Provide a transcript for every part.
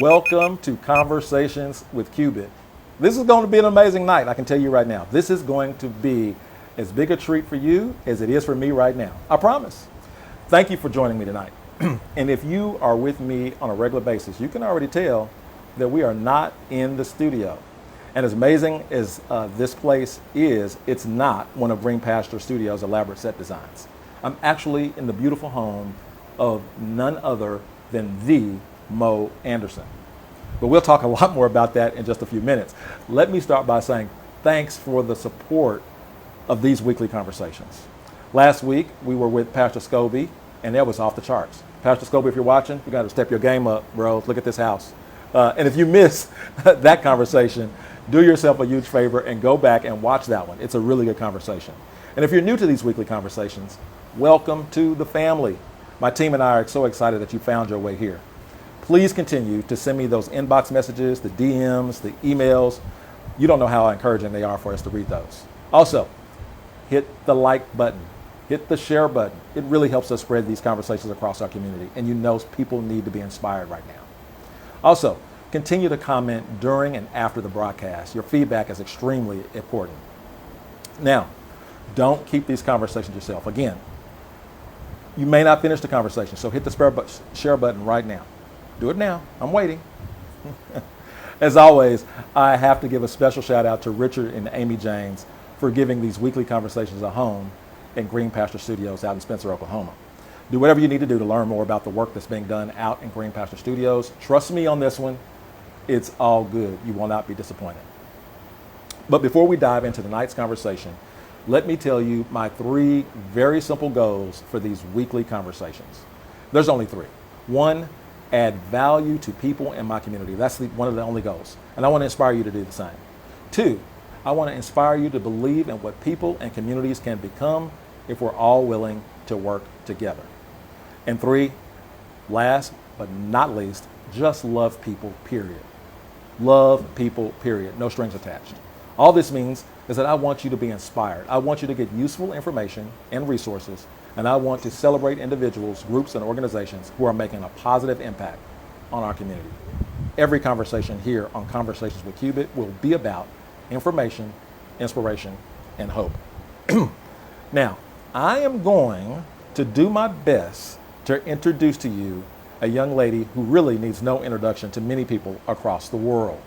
Welcome to Conversations with Cubit. This is going to be an amazing night, I can tell you right now. This is going to be as big a treat for you as it is for me right now. I promise. Thank you for joining me tonight. And if you are with me on a regular basis, you can already tell that we are not in the studio. And as amazing as this place is, it's not one of Green Pasture Studios' elaborate set designs. I'm actually in the beautiful home of none other than the Mo Anderson. But we'll talk a lot more about that in just a few minutes. Let me start by saying thanks for the support of these weekly conversations. Last week, we were with Pastor Scobie, and that was off the charts. Pastor Scobie, if you're watching, you got to step your game up, bro. Look at this house. And if you miss that conversation, do yourself a huge favor and go back and watch that one. It's a really good conversation. And if you're new to these weekly conversations, welcome to the family. My team and I are so excited that you found your way here. Please continue to send me those inbox messages, the DMs, the emails. You don't know how encouraging they are for us to read those. Also, hit the like button, hit the share button. It really helps us spread these conversations across our community, and you know people need to be inspired right now. Also, continue to comment during and after the broadcast. Your feedback is extremely important. Now, don't keep these conversations yourself. Again, you may not finish the conversation, so hit the share button right now. Do it now. I'm waiting. As always, I have to give a special shout out to Richard and Amy James for giving these weekly conversations a home in Green Pasture Studios out in Spencer, Oklahoma. Do whatever you need to do to learn more about the work that's being done out in Green Pasture Studios. Trust me on this one. It's all good. You will not be disappointed. But before we dive into tonight's conversation, let me tell you my 3 very simple goals for these weekly conversations. There's only 3. 1, add value to people in my community. That's one of the only goals. And I want to inspire you to do the same. 2, I want to inspire you to believe in what people and communities can become if we're all willing to work together. And 3, last but not least, just love people, period. Love people, period. No strings attached. All this means is that I want you to be inspired. I want you to get useful information and resources, and I want to celebrate individuals, groups, and organizations who are making a positive impact on our community. Every conversation here on Conversations with Cubit will be about information, inspiration, and hope. Now, I am going to do my best to introduce to you a young lady who really needs no introduction to many people across the world.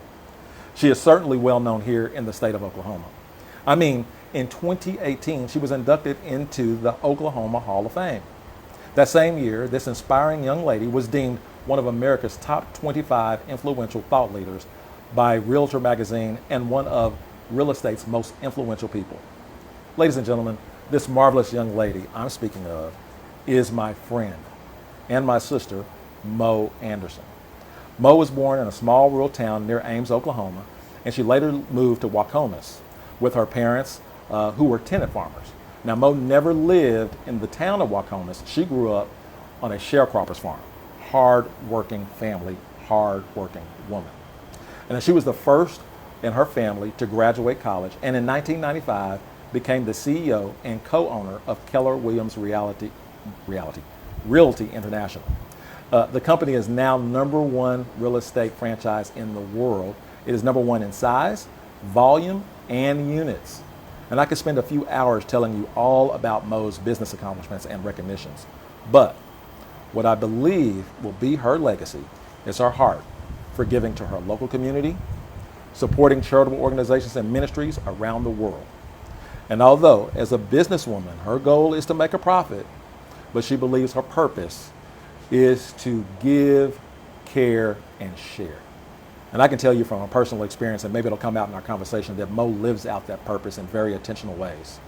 She is certainly well known here in the state of Oklahoma. I mean, in 2018, she was inducted into the Oklahoma Hall of Fame. That same year, this inspiring young lady was deemed one of America's top 25 influential thought leaders by Realtor magazine and one of real estate's most influential people. Ladies and gentlemen, this marvelous young lady I'm speaking of is my friend and my sister, Mo Anderson. Mo was born in a small rural town near Ames, Oklahoma, and she later moved to Wacomas with her parents, who were tenant farmers. Now, Mo never lived in the town of Wacomas. She grew up on a sharecropper's farm. Hard-working family, hard-working woman. And she was the first in her family to graduate college, and in 1995 became the CEO and co-owner of Keller Williams Realty International. The company is now #1 real estate franchise in the world. It is #1 in size, volume, and units. And I could spend a few hours telling you all about Mo's business accomplishments and recognitions. But what I believe will be her legacy is her heart for giving to her local community, supporting charitable organizations and ministries around the world. And although, as a businesswoman, her goal is to make a profit, but she believes her purpose is to give, care, and share. And I can tell you from a personal experience, and maybe it'll come out in our conversation, that Mo lives out that purpose in very intentional ways.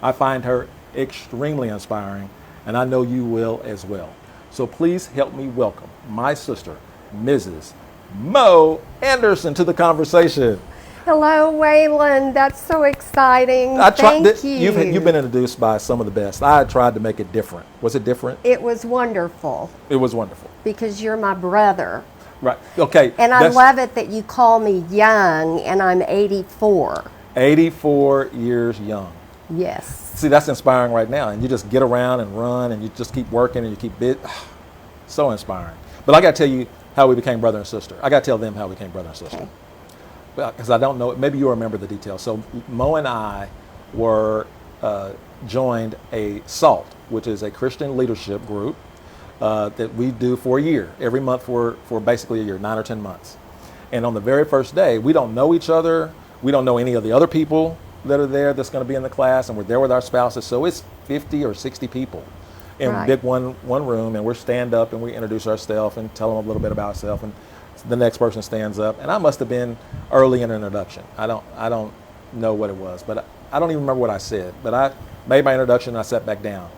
I find her extremely inspiring, and I know you will as well. So please help me welcome my sister, Mrs. Mo Anderson, to the conversation. Hello, Waylon. That's so exciting. Thank you. You've been introduced by some of the best. I tried to make it different. Was it different? It was wonderful. It was wonderful. Because you're my brother. Right. Okay. And I love it that you call me young, and I'm 84. 84 years young. Yes. See, that's inspiring right now. And you just get around and run, and you just keep working, and you keep so inspiring. But I got to tell you, how we became brother and sister. I got to tell them how we became brother and sister. Okay. Because I don't know, maybe you'll remember the details. So Mo and I were joined a SALT, which is a Christian leadership group that we do for a year, every month for basically a year, 9 or 10 months. And on the very first day, we don't know each other. We don't know any of the other people that are there that's going to be in the class, and we're there with our spouses. So it's 50 or 60 people in Right. big one room, and we're stand up and we introduce ourselves and tell them a little bit about ourselves, and the next person stands up. And I must have been early in an introduction. I don't know what it was, but I don't even remember what I said. But I made my introduction and I sat back down.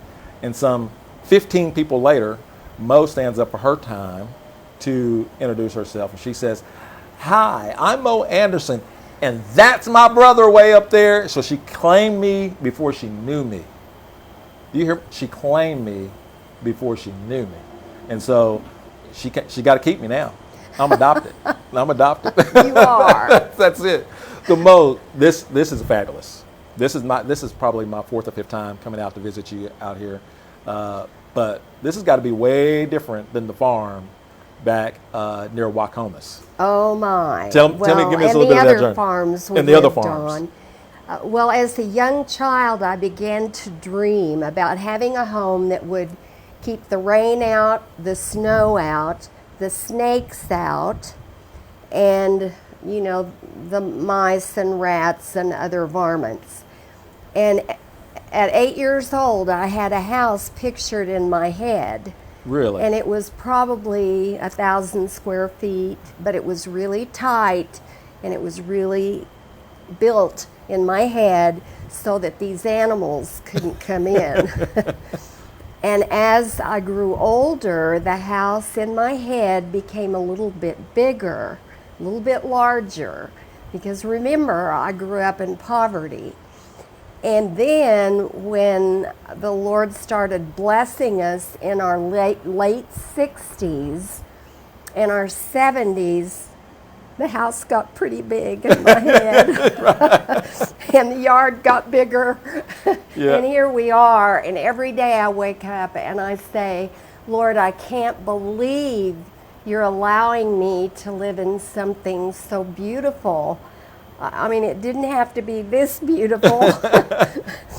And some 15 people later, Mo stands up for her time to introduce herself, and she says, "Hi, I'm Mo Anderson, and that's my brother way up there." So she claimed me before she knew me. Do you hear? She claimed me before she knew me, and so she got to keep me now. I'm adopted. I'm adopted. You are. That's it. So Mo, this is fabulous. This is probably my 4th or 5th time coming out to visit you out here, but this has got to be way different than the farm back near Waukomis. Oh my! Tell me, give me a little bit of that journey. And the other farms we And the other lived farms. on. Well, as a young child, I began to dream about having a home that would keep the rain out, the snow out, the snakes out, and the mice and rats and other varmints. And at 8 years old, I had a house pictured in my head. Really? And it was probably 1,000 square feet, but it was really tight, and it was really built in my head so that these animals couldn't come in. And as I grew older, the house in my head became a little bit bigger, a little bit larger, because remember, I grew up in poverty. And then when the Lord started blessing us in our late 60s and our 70s, the house got pretty big in my head. And the yard got bigger. Yeah. And here we are. And every day I wake up and I say, Lord, I can't believe you're allowing me to live in something so beautiful. I mean, it didn't have to be this beautiful.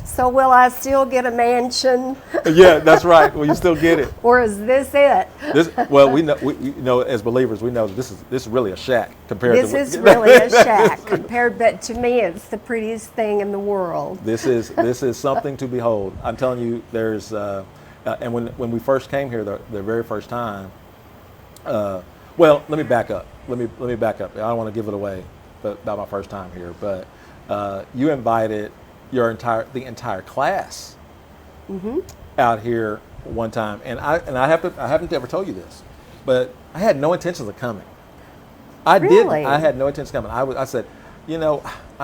So will I still get a mansion? Yeah, that's right. Well, you still get it. Or is this it? Well, we know as believers, we know this is really a shack compared to. This is really a shack compared, but to me, it's the prettiest thing in the world. This is something to behold. I'm telling you, there's and when we first came here, the very first time. Well, let me back up. Let me back up. I don't want to give it away, but about my first time here. But you invited the entire class out here one time, and I haven't ever told you this, but I had no intentions of coming. Really? I had no intention of coming. I said, I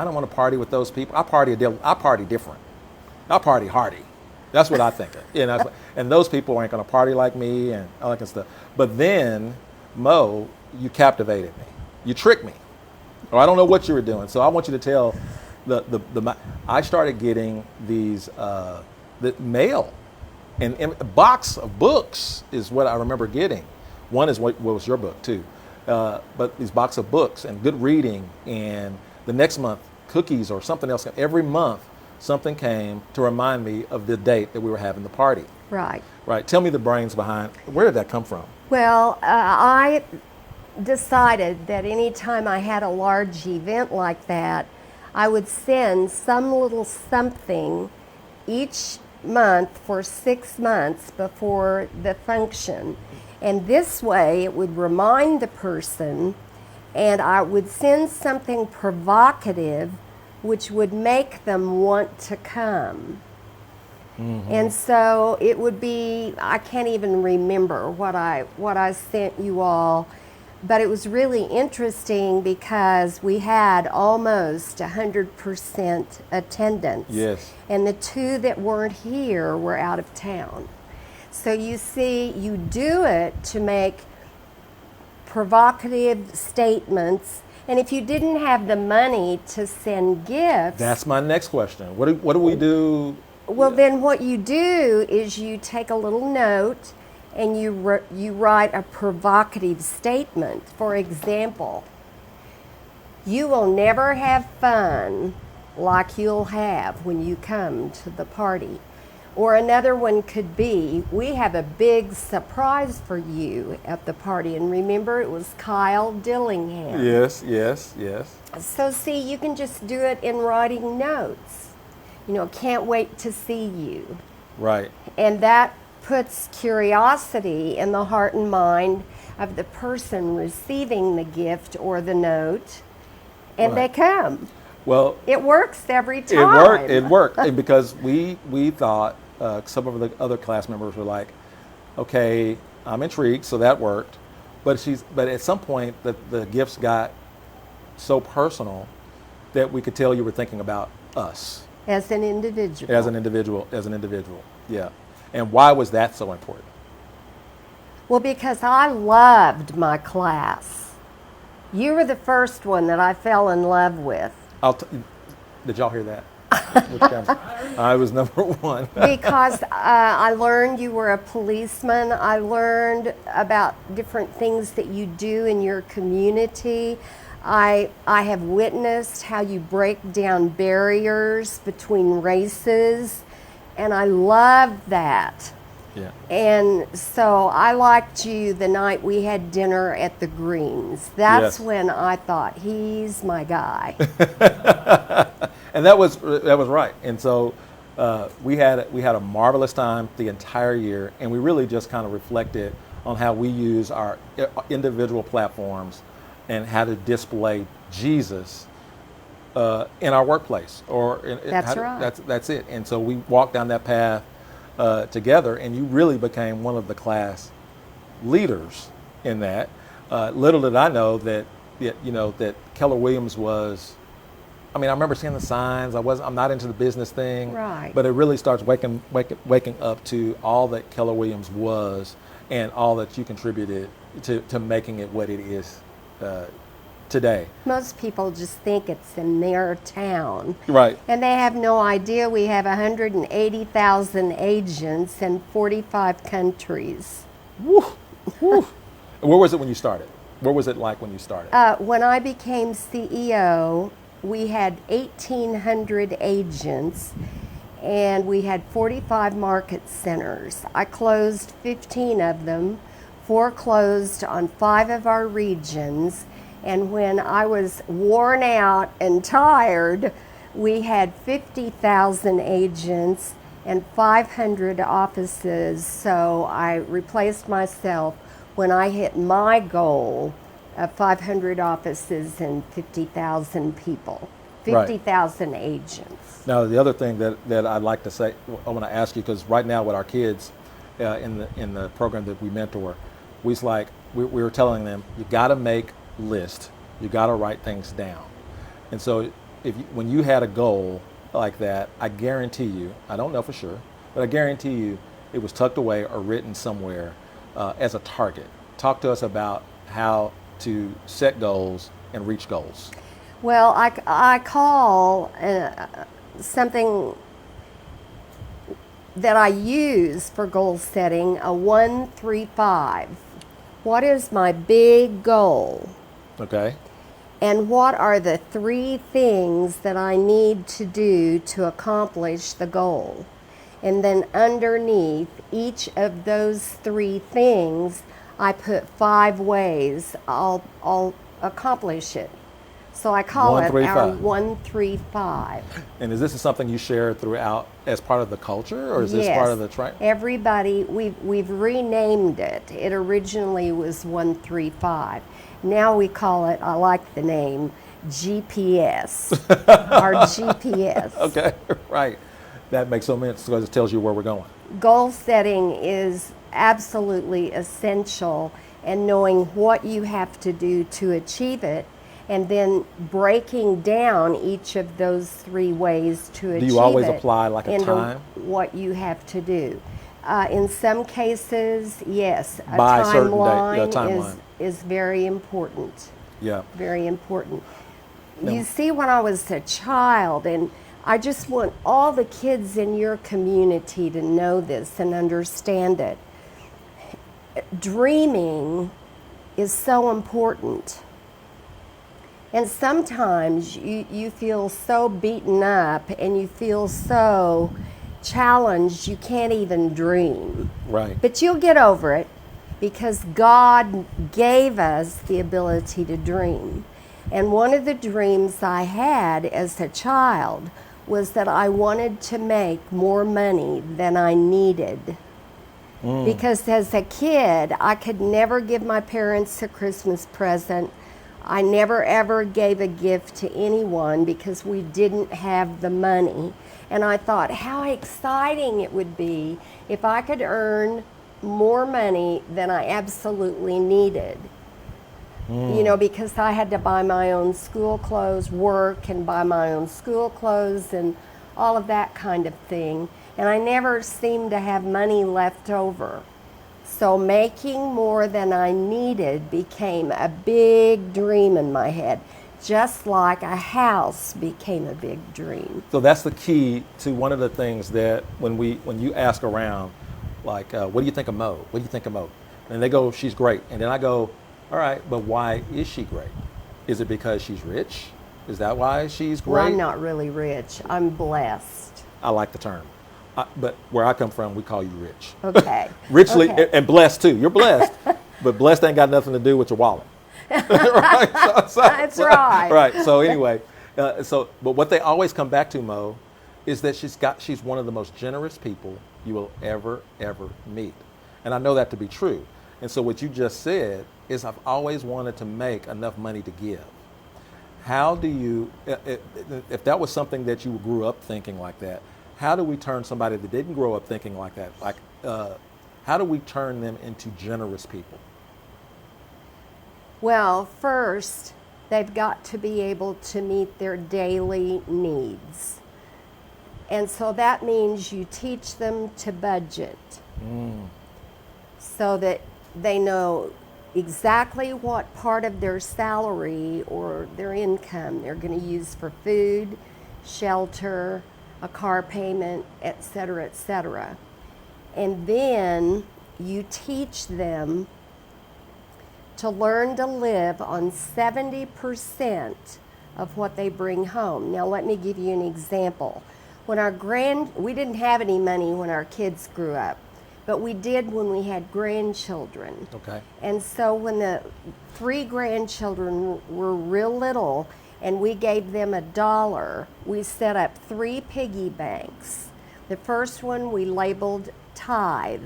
don't want to party with those people. I party different. I party hardy. That's what I think of. And those people aren't going to party like me and all that kind of stuff. But then, Mo, you captivated me. You tricked me. Or I don't know what you were doing. So I want you to tell I started getting these the mail, and a box of books is what I remember getting. One is what was your book too, but these box of books and good reading, and the next month cookies or something else. Every month something came to remind me of the date that we were having the party. Right. Right. Tell me the brains behind. Where did that come from? Well, I decided that anytime I had a large event like that, I would send some little something each month for 6 months before the function. And this way it would remind the person, and I would send something provocative which would make them want to come. Mm-hmm. And so it would be, I can't even remember what I sent you all, but it was really interesting because we had almost 100% attendance. Yes. And the 2 that weren't here were out of town. So you see, you do it to make provocative statements. And if you didn't have the money to send gifts... That's my next question. What do we do? Well, then what you do is you take a little note and you write a provocative statement. For example, you will never have fun like you'll have when you come to the party. Or another one could be, we have a big surprise for you at the party. And remember, it was Kyle Dillingham. Yes, yes, yes. So see, you can just do it in writing notes. You know, can't wait to see you. Right. And that puts curiosity in the heart and mind of the person receiving the gift or the note, and Right. they come. Well, It works every time. It worked, and because we thought some of the other class members were like, okay, I'm intrigued, so that worked. But at some point the gifts got so personal that we could tell you were thinking about us As an individual. as an individual. Yeah. And why was that so important? Well, because I loved my class. You were the first one that I fell in love with. Did y'all hear that? I was number one. Because I learned you were a policeman. I learned about different things that you do in your community. I have witnessed how you break down barriers between races, and I love that. Yeah. And so I liked you the night we had dinner at the Greens. That's Yes. when I thought, he's my guy. And that was right. And so we had a marvelous time the entire year, and we really just kind of reflected on how we use our individual platforms and how to display Jesus in our workplace. That's it. And so we walked down that path together, and you really became one of the class leaders in that. Little did I know that Keller Williams was. I mean, I remember seeing the signs. I'm not into the business thing, Right. But it really starts waking up to all that Keller Williams was and all that you contributed to making it what it is today. Most people just think it's in their town. Right. And they have no idea we have 180,000 agents in 45 countries. Woo. Woo. Where was it when you started? What was it like when you started? When I became CEO, we had 1,800 agents, and we had 45 market centers. I closed 15 of them, foreclosed on 5 of our regions, and when I was worn out and tired, we had 50,000 agents and 500 offices, so I replaced myself when I hit my goal of 500 offices and 50,000 people, 50,000 agents. Now, the other thing that I'd like to say, I want to ask you, because right now with our kids in the program that we mentor, we were telling them, you got to make lists, you got to write things down. And so when you had a goal like that, I guarantee you, I don't know for sure, but I guarantee you it was tucked away or written somewhere as a target. Talk to us about how to set goals and reach goals. Well, I call something that I use for goal setting a 1-3-5. What is my big goal? Okay. And what are the 3 things that I need to do to accomplish the goal? And then underneath each of those 3 things, I put 5 ways I'll accomplish it. So I call it our 1-3-5. And is this something you share throughout as part of the culture, or is this part of the train? Everybody, we've renamed it. It originally was 1-3-5. Now we call it, I like the name, GPS. Our GPS. Okay, right. That makes so much sense because it tells you where we're going. Goal setting is absolutely essential, and knowing what you have to do to achieve it, and then breaking down each of those 3 ways to achieve it. Do you always apply like a time? What you have to do. In some cases, yes, a By a certain date, timeline is very important. Yeah. Very important. You see, when I was a child, and I just want all the kids in your community to know this and understand it. dreaming is so important. And sometimes you feel so beaten up and you feel so challenged you can't even dream. Right. But you'll get over it because God gave us the ability to dream. And one of the dreams I had as a child was that I wanted to make more money than I needed. Because as a kid, I could never give my parents a Christmas present. I never ever gave a gift to anyone because we didn't have the money. And I thought how exciting it would be if I could earn more money than I absolutely needed. You know, because I had to buy my own school clothes, work and buy my own school clothes and all of that kind of thing. And I never seemed to have money left over. So making more than I needed became a big dream in my head, just like a house became a big dream. So that's the key to one of the things that when you ask around, like, what do you think of Mo? What do you think of Mo? And they go, she's great. And then I go, all right, but why is she great? Is it because she's rich? Is that why she's great? Well, I'm not really rich. I'm blessed. I like the term. But where I come from, we call you rich. Okay. Richly Okay. and blessed too. You're blessed, but blessed ain't got nothing to do with your wallet. Right? That's right. Right. So anyway, but what they always come back to, Mo, is that she's one of the most generous people you will ever meet, and I know that to be true. And so what you just said is I've always wanted to make enough money to give. How do you, if that was something that you grew up thinking like that, how do we turn somebody that didn't grow up thinking like that? Like, how do we turn them into generous people? Well, first, they've got to be able to meet their daily needs. And so that means you teach them to budget so that they know exactly what part of their salary or their income they're going to use for food, shelter, a car payment, etc., etc. And then you teach them to learn to live on 70% of what they bring home. Now let me give you an example. We didn't have any money when our kids grew up, but we did when we had grandchildren. Okay. And so when the 3 grandchildren were real little and we gave them $1, we set up 3 piggy banks. The first one we labeled tithe.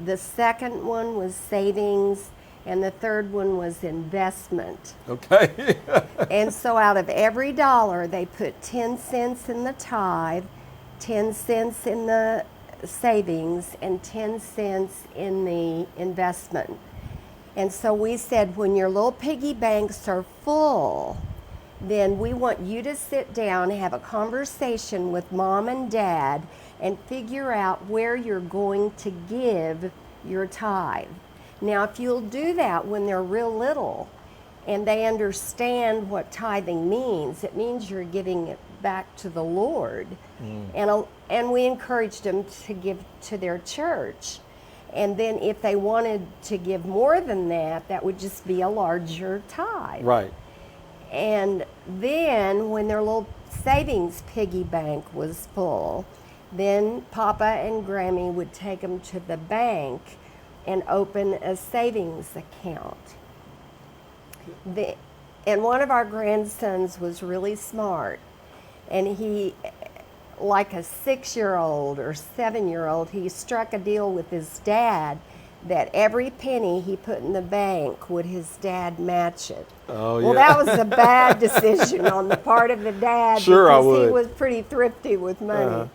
The second one was savings, and the third one was investment. Okay. And so out of every $1, they put 10 cents in the tithe, 10 cents in the savings, and 10 cents in the investment. And so we said, when your little piggy banks are full, then we want you to sit down and have a conversation with mom and dad and figure out where you're going to give your tithe. Now, if you'll do that when they're real little and they understand what tithing means, it means you're giving it back to the Lord. And we encouraged them to give to their church. And then if they wanted to give more than that, that would just be a larger tithe. Right. And then when their little savings piggy bank was full, then Papa and Grammy would take them to the bank and open a savings account. And one of our grandsons was really smart, and he, like a 6-year-old or 7-year-old, he struck a deal with his dad that every penny he put in the bank would his dad match it. Oh, well, yeah. that was a bad decision on the part of the dad. Sure, I because he would. was pretty thrifty with money.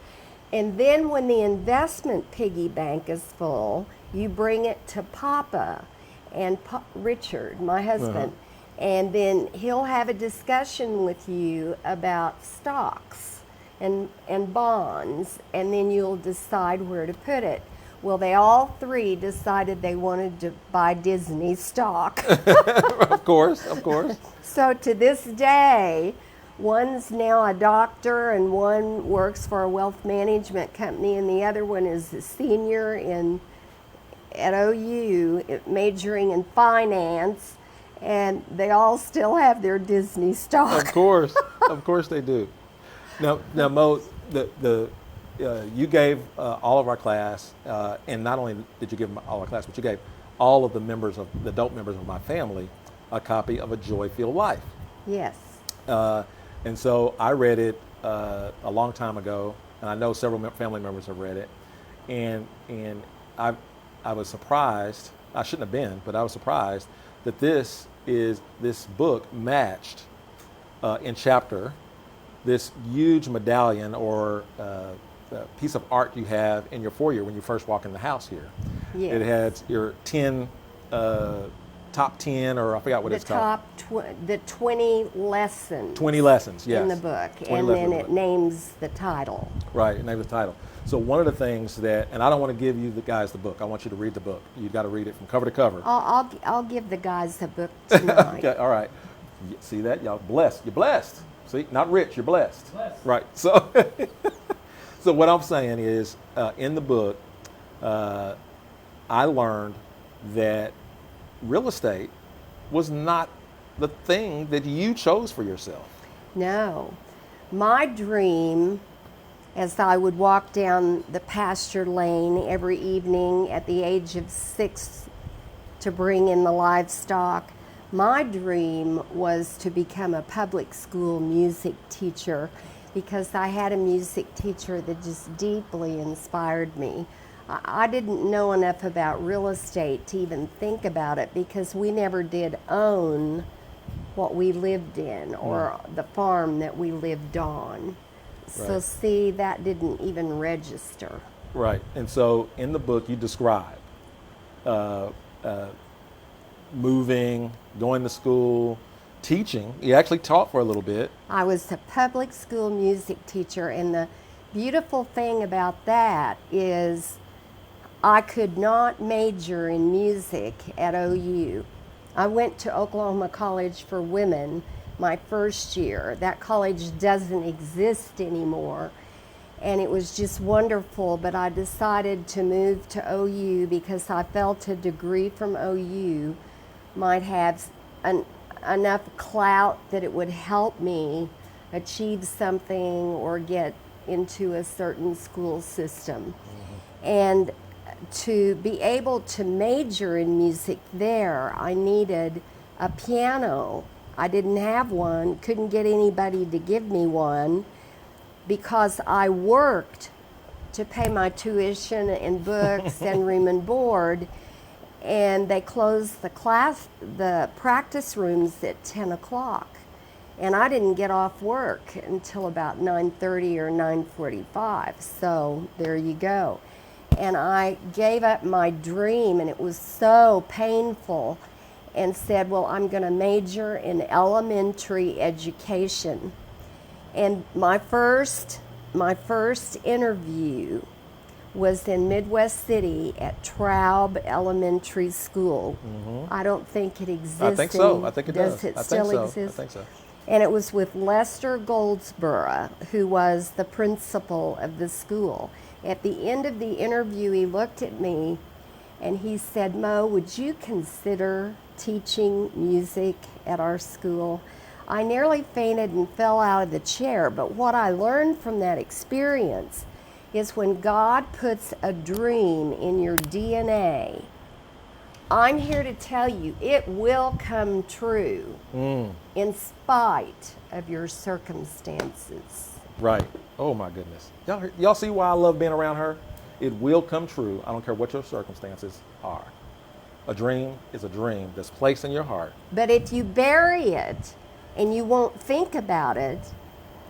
And then when the investment piggy bank is full, you bring it to Papa and Richard, my husband, and then he'll have a discussion with you about stocks and bonds, and then you'll decide where to put it. Well, they all 3 decided they wanted to buy Disney stock. Of course. So to this day, one's now a doctor and one works for a wealth management company and the other one is a senior in at OU majoring in finance, and they all still have their Disney stock. Of course they do. Now, Mo, you gave all of our class, and not only did you give them all our class, but you gave all of the adult members of my family, a copy of A Joy-Filled Life. Yes. And so I read it a long time ago, and I know several family members have read it, and I was surprised. I shouldn't have been, but I was surprised that this book matched in chapter this huge medallion or piece of art you have in your foyer when you first walk in the house here. Yes. It had your 10 top 10, or I forgot what it's called. The 20 lessons. 20 lessons, yes. In the book, 20 and lessons then it names the title. Right, it names the title. So one of the things that, and I don't want to give you guys the book. I want you to read the book. You've got to read it from cover to cover. I'll give the guys the book tonight. Okay, all right. See that? Y'all blessed. You're blessed. See, not rich. You're blessed. Right. So, so what I'm saying is, in the book, I learned that real estate was not the thing that you chose for yourself. No. My dream, as I would walk down the pasture lane every evening at the age of 6 to bring in the livestock, my dream was to become a public school music teacher, because I had a music teacher that just deeply inspired me. I didn't know enough about real estate to even think about it, because we never did own what we lived in or the farm that we lived on. So Right. see, that didn't even register. Right. And so in the book, you describe moving, going to school, teaching. You actually taught for a little bit. I was a public school music teacher, and the beautiful thing about that is I could not major in music at OU. I went to Oklahoma College for Women my first year. That college doesn't exist anymore, and it was just wonderful, but I decided to move to OU because I felt a degree from OU might have enough clout that it would help me achieve something or get into a certain school system. And to be able to major in music there, I needed a piano. I didn't have one, couldn't get anybody to give me one, because I worked to pay my tuition and books and room and board, and they closed the practice rooms at 10 o'clock. And I didn't get off work until about 9:30 or 9:45, so there you go. And I gave up my dream, and it was so painful, and said, well, I'm going to major in elementary education. And my first interview was in Midwest City at Traub Elementary School. I don't think it exists. I think so. I think it does. Does it I still think so. exist? I think so. And it was with Lester Goldsboro, who was the principal of the school. At the end of the interview, he looked at me and he said, Mo, would you consider teaching music at our school? I nearly fainted and fell out of the chair, but what I learned from that experience is when God puts a dream in your DNA, I'm here to tell you it will come true in spite of your circumstances. Right. Oh my goodness. Y'all see why I love being around her? It will come true. I don't care what your circumstances are. A dream is a dream that's placed in your heart. But if you bury it and you won't think about it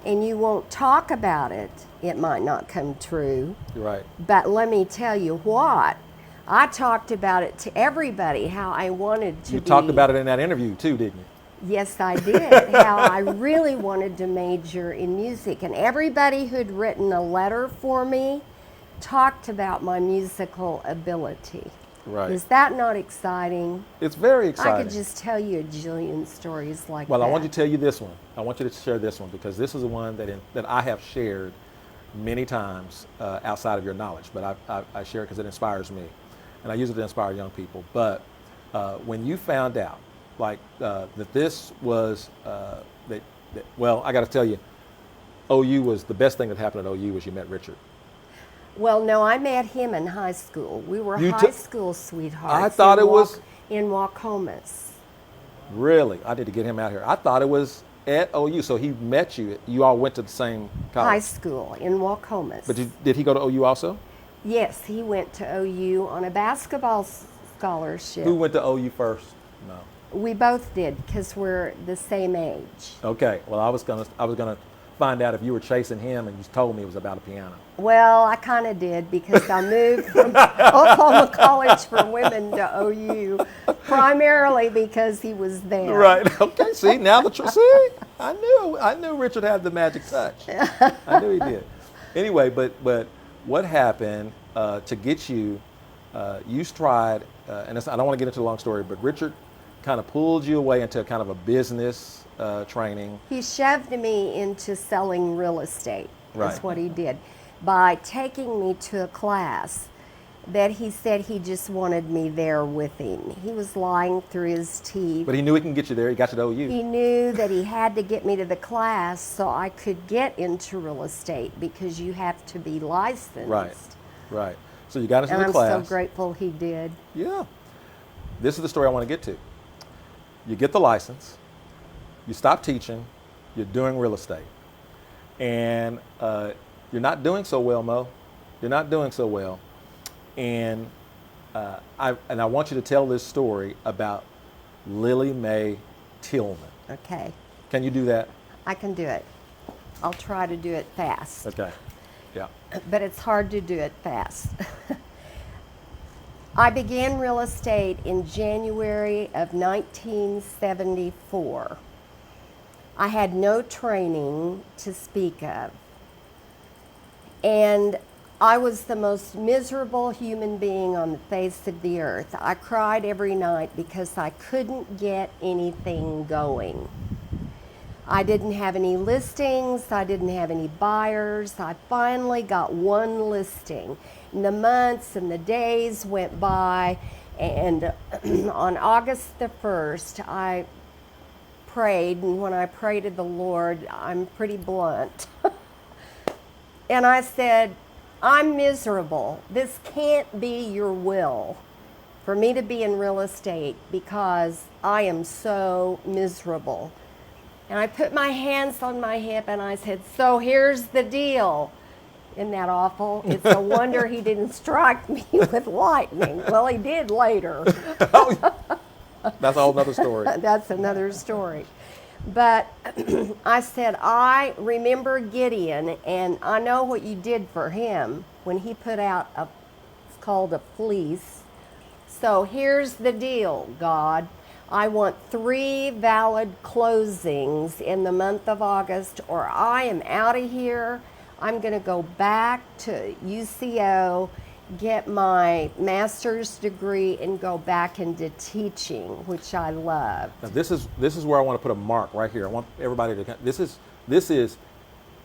and you won't talk about it, it might not come true. You're right. But let me tell you what, I talked about it to everybody, how I wanted to You talked about it in that interview too, didn't you? Yes, I did. How I really wanted to major in music. And everybody who'd written a letter for me talked about my musical ability. Right. Is that not exciting? It's very exciting. I could just tell you a jillion stories like that. Well, I want to tell you this one. I want you to share this one, because this is the one that I have shared many times outside of your knowledge, but I share it because it inspires me. and I use it to inspire young people. But when you found out, like that this was well, I got to tell you, OU was the best thing that happened at OU was you met Richard. Well, no, I met him in high school. We were You high school sweethearts. I thought it was in Waukomis. really. I need to get him out here. I thought it was at OU, so he met you. You all went to the same college. High school in Waukomis. But did he go to OU also? Yes, he went to OU on a basketball scholarship. Who went to OU first? No. We both did because we're the same age. Okay. Well, I was gonna find out if you were chasing him, and you told me it was about a piano. Well, I kind of did because I moved from Oklahoma College for Women to OU primarily because he was there. Right. Okay. See, now see, I knew Richard had the magic touch. I knew he did. Anyway, but what happened to get you? You tried, and I don't want to get into the long story, but Richard kind of pulled you away into kind of a business training. He shoved me into selling real estate. That's Right. what he did, by taking me to a class that he said he just wanted me there with him. He was lying through his teeth. But he knew he can get you there. He got you to OU. He knew that he had to get me to the class so I could get into real estate because you have to be licensed. Right. Right. So you got into And the I'm class. so grateful he did. Yeah. This is the story I want to get to. You get the license. You stop teaching. You're doing real estate. And you're not doing so well, Mo. You're not doing so well. And I want you to tell this story about Lily Mae Tillman. Okay, Can you do that? I can do it. I'll try to do it fast. Okay. Yeah. But it's hard to do it fast. I began real estate in January of 1974. I had no training to speak of. And I was the most miserable human being on the face of the earth. I cried every night because I couldn't get anything going. I didn't have any listings, I didn't have any buyers. I finally got one listing. And the months and the days went by, and on August the 1st, I prayed, and when I prayed to the Lord, I'm pretty blunt. And I said, I'm miserable. This can't be your will for me to be in real estate because I am so miserable. And I put my hands on my hip and I said, so here's the deal. Isn't that awful? It's a wonder he didn't strike me with lightning. Well, he did later. That's a whole other story. That's another story. But I said, I remember Gideon, and I know what you did for him when he put out it's called a fleece. So here's the deal, God. I want 3 valid closings in the month of August, or I am out of here. I'm going to go back to UCO, get my master's degree, and go back into teaching, which I love. Now this is where I want to put a mark right here. I want everybody to. This is,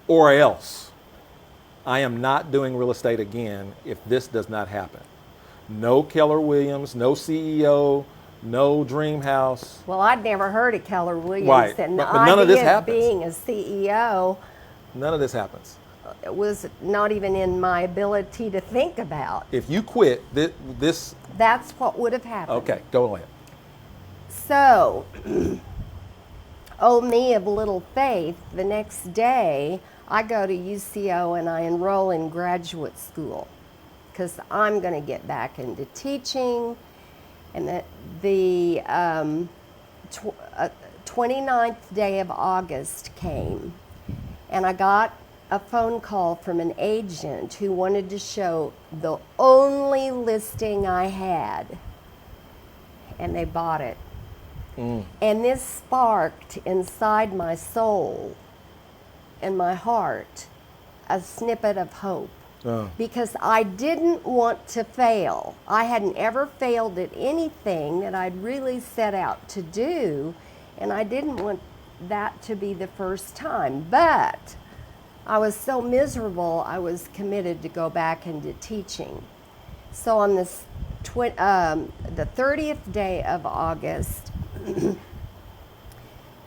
or else. I am not doing real estate again if this does not happen. No Keller Williams, no CEO, no dream house. Well, I'd never heard of Keller Williams, Right. and But the none of this idea of happens. being a CEO None of this happens. was not even in my ability to think about. If you quit, this. That's what would have happened. Okay, go ahead. So, oh me of little faith, the next day I go to UCO and I enroll in graduate school because I'm going to get back into teaching. And the 29th day of August came, and I got a phone call from an agent who wanted to show the only listing I had, and they bought it. And this sparked inside my soul and my heart a snippet of hope. Because I didn't want to fail. I hadn't ever failed at anything that I'd really set out to do, and I didn't want that to be the first time. But I was so miserable, I was committed to go back into teaching. So on this the 30th day of August,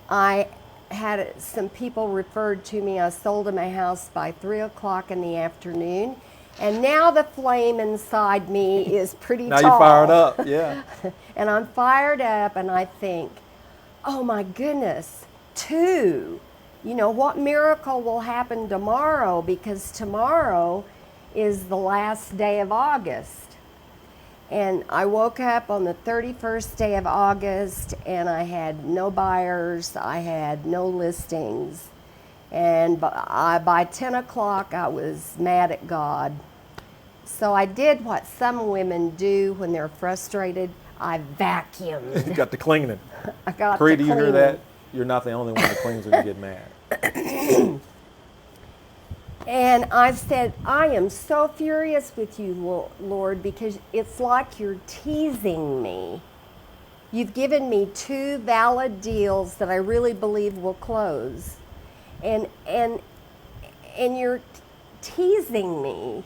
I had some people referred to me. I sold them a house by 3 o'clock in the afternoon. And now the flame inside me is pretty Now tall. you're fired up, yeah. And I'm fired up, and I think, oh my goodness, 2. You know, what miracle will happen tomorrow? Because tomorrow is the last day of August. And I woke up on the 31st day of August, and I had no buyers, I had no listings. And by 10 o'clock, I was mad at God. So I did what some women do when they're frustrated. I vacuumed. You got to cleaning. I got Cree, to do you hear cleaning. that? You're not the only one that cleans when you get mad. And I said, I am so furious with you, Lord, because it's like you're teasing me. You've given me 2 valid deals that I really believe will close. And you're teasing me.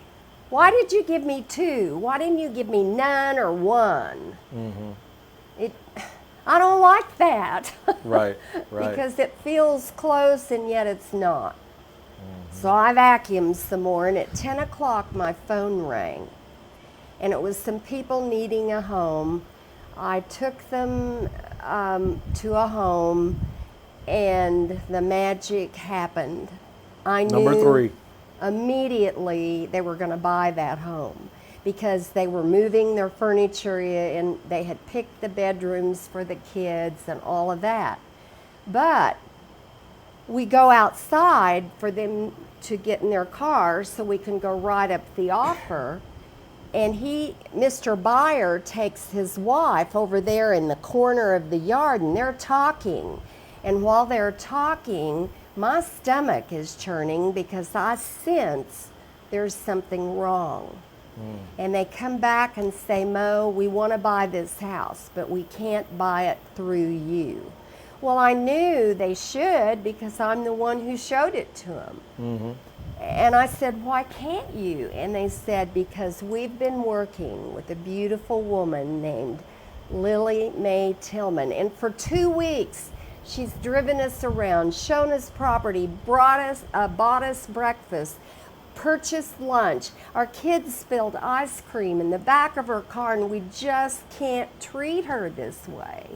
Why did you give me 2? Why didn't you give me none or 1? Mm-hmm. I don't like that. Right, right. Because it feels close and yet it's not. Mm-hmm. So I vacuumed some more, and at 10 o'clock my phone rang. And it was some people needing a home. I took them to a home, and the magic happened. I knew Number 3. Immediately they were going to buy that home because they were moving their furniture and they had picked the bedrooms for the kids and all of that. But we go outside for them to get in their car so we can go write up the offer. And Mr. Buyer takes his wife over there in the corner of the yard, and they're talking. And while they're talking, my stomach is churning because I sense there's something wrong. And they come back and say, Mo, we want to buy this house, but we can't buy it through you. Well, I knew they should because I'm the one who showed it to them. Mm-hmm. And I said, why can't you? And they said, because we've been working with a beautiful woman named Lily Mae Tillman. And for 2 weeks, she's driven us around, shown us property, bought us breakfast, purchased lunch. Our kids spilled ice cream in the back of her car, and we just can't treat her this way.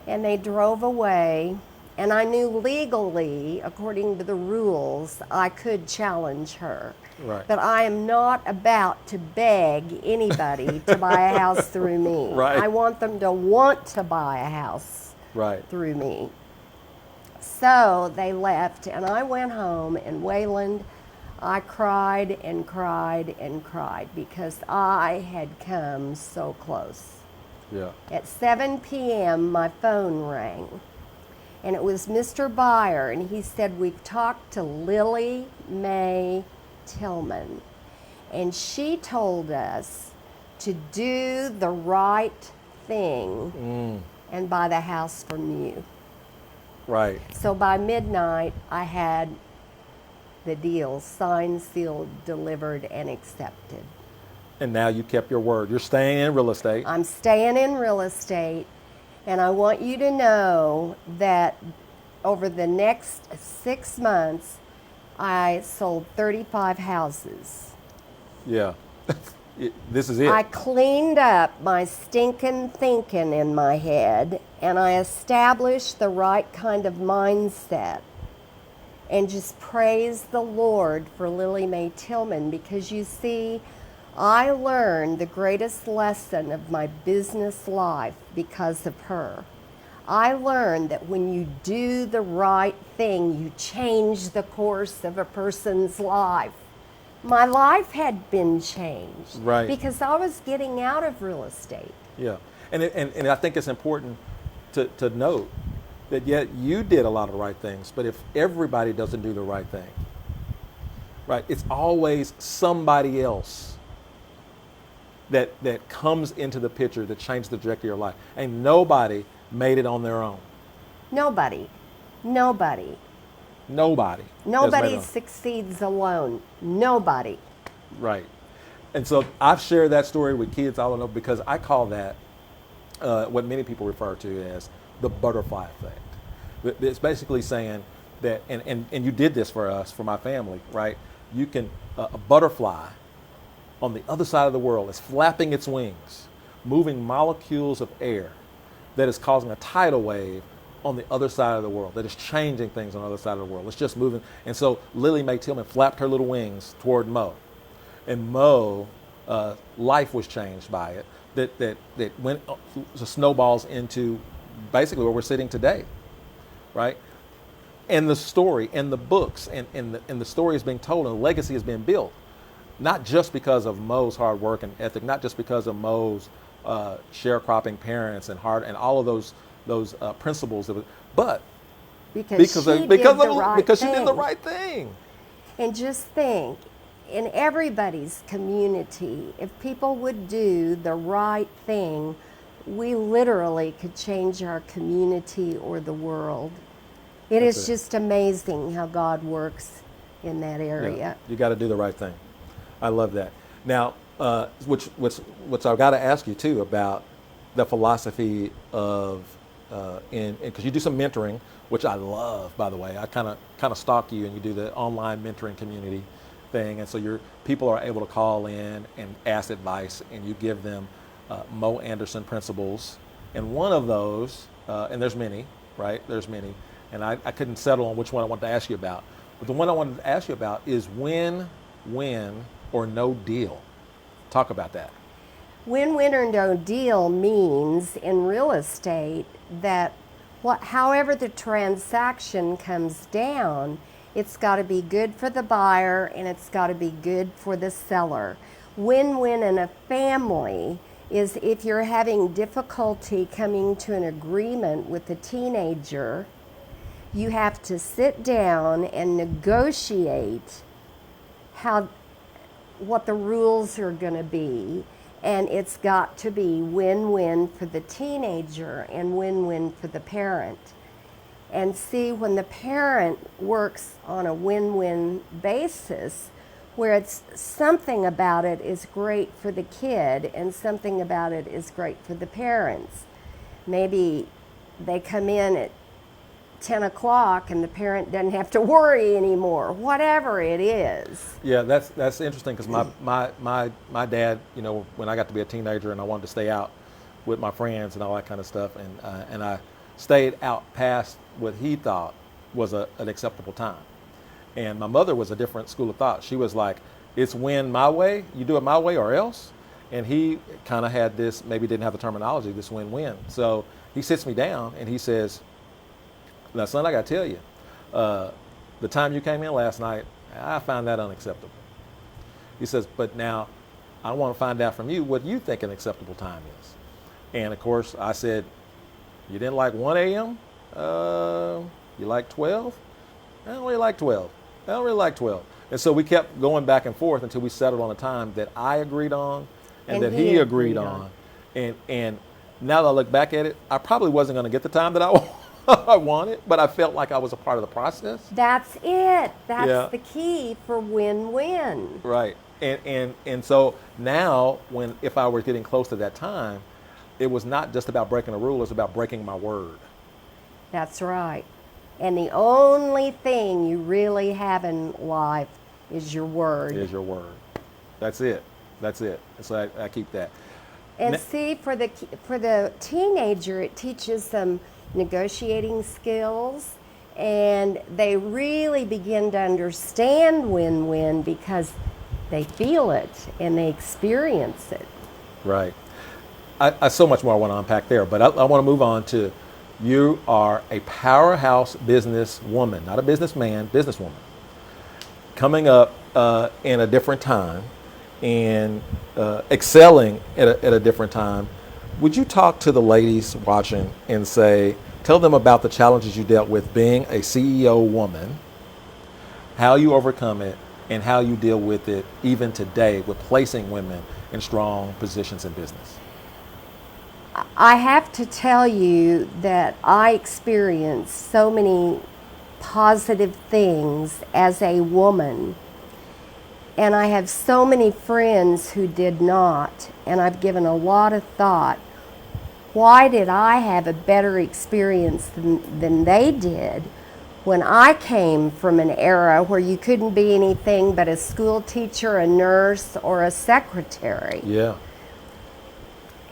And they drove away. And I knew legally, according to the rules, I could challenge her. Right. But I am not about to beg anybody to buy a house through me. Right. I want them to want to buy a house through me. So they left, and I went home, and Wayland, I cried and cried and cried because I had come so close. Yeah. At 7 p.m., my phone rang. And it was Mr. Buyer, and he said, we've talked to Lily Mae Tillman, and she told us to do the right thing and buy the house from you. Right. So by midnight, I had the deal signed, sealed, delivered, and accepted. And now you kept your word. You're staying in real estate. I'm staying in real estate. And I want you to know that over the next 6 months, I sold 35 houses. Yeah. This is it. I cleaned up my stinking thinking in my head, and I established the right kind of mindset. And just praise the Lord for Lily Mae Tillman, because you see, I learned the greatest lesson of my business life because of her. I learned that when you do the right thing, you change the course of a person's life. My life had been changed because I was getting out of real estate. Yeah, and I think it's important to note that yet you did a lot of right things, but if everybody doesn't do the right thing, right, it's always somebody else that comes into the picture that changed the trajectory of your life. And nobody made it on their own. Nobody Nobody succeeds alone. Nobody. Right. And so I've shared that story with kids all over because I call that what many people refer to as the butterfly effect. It's basically saying that, and you did this for us, for my family, right? You can, a butterfly on the other side of the world is flapping its wings, moving molecules of air that is causing a tidal wave on the other side of the world, that is changing things on the other side of the world. It's just moving. And so Lily Mae Tillman flapped her little wings toward Mo. And Mo, life was changed by it, that went snowballs into basically where we're sitting today, right? And the story and the books and the story is being told and the legacy is being built, not just because of Mo's hard work and ethic, not just because of Mo's sharecropping parents and all of those principles, but because she did the right thing. And just think, in everybody's community, if people would do the right thing, we literally could change our community or the world. It is just amazing how God works in that area. Yeah, you got to do the right thing. I love that. Now, which I've got to ask you too about the philosophy of, because you do some mentoring, which I love, by the way. I kind of stalk you, and you do the online mentoring community thing, and so your people are able to call in and ask advice, and you give them Mo Anderson principles. And one of those, and there's many, right? There's many, and I couldn't settle on which one I wanted to ask you about. But the one I wanted to ask you about is win, or no deal. Talk about that. Win-win or no deal means in real estate that however the transaction comes down, it's got to be good for the buyer and it's got to be good for the seller. Win-win in a family is if you're having difficulty coming to an agreement with a teenager, you have to sit down and negotiate what the rules are going to be, and it's got to be win-win for the teenager and win-win for the parent. And see, when the parent works on a win-win basis, where it's something about it is great for the kid and something about it is great for the parents. Maybe they come in at 10 o'clock and the parent doesn't have to worry anymore, whatever it is. Yeah, that's interesting because my dad, when I got to be a teenager and I wanted to stay out with my friends and all that kind of stuff, and I stayed out past what he thought was an acceptable time. And my mother was a different school of thought. She was like, it's win my way, you do it my way or else. And he kind of had this, maybe didn't have the terminology, this win-win. So he sits me down and he says, now, son, I got to tell you, the time you came in last night, I found that unacceptable. He says, but now I want to find out from you what you think an acceptable time is. And of course, I said, you didn't like 1 a.m.? You like 12? I don't really like 12. I don't really like 12. And so we kept going back and forth until we settled on a time that I agreed on and that he agreed on. And now that I look back at it, I probably wasn't going to get the time that I wanted, but I felt like I was a part of the process. That's it. That's the key for win-win. Right. And so now, if I were getting close to that time, it was not just about breaking a rule, it was about breaking my word. That's right. And the only thing you really have in life is your word. Is your word. That's it. And so I keep that. And see, for the teenager, it teaches them negotiating skills, and they really begin to understand win-win because they feel it and they experience it. Right. I so much more I want to unpack there, but I want to move on to, you are a powerhouse businesswoman, not a businessman, businesswoman, coming up in a different time and excelling at a different time. Would you talk to the ladies watching and tell them about the challenges you dealt with being a CEO woman, how you overcome it, and how you deal with it even today with placing women in strong positions in business? I have to tell you that I experienced so many positive things as a woman And I have so many friends who did not, and I've given a lot of thought. Why did I have a better experience than they did when I came from an era where you couldn't be anything but a school teacher, a nurse, or a secretary? Yeah.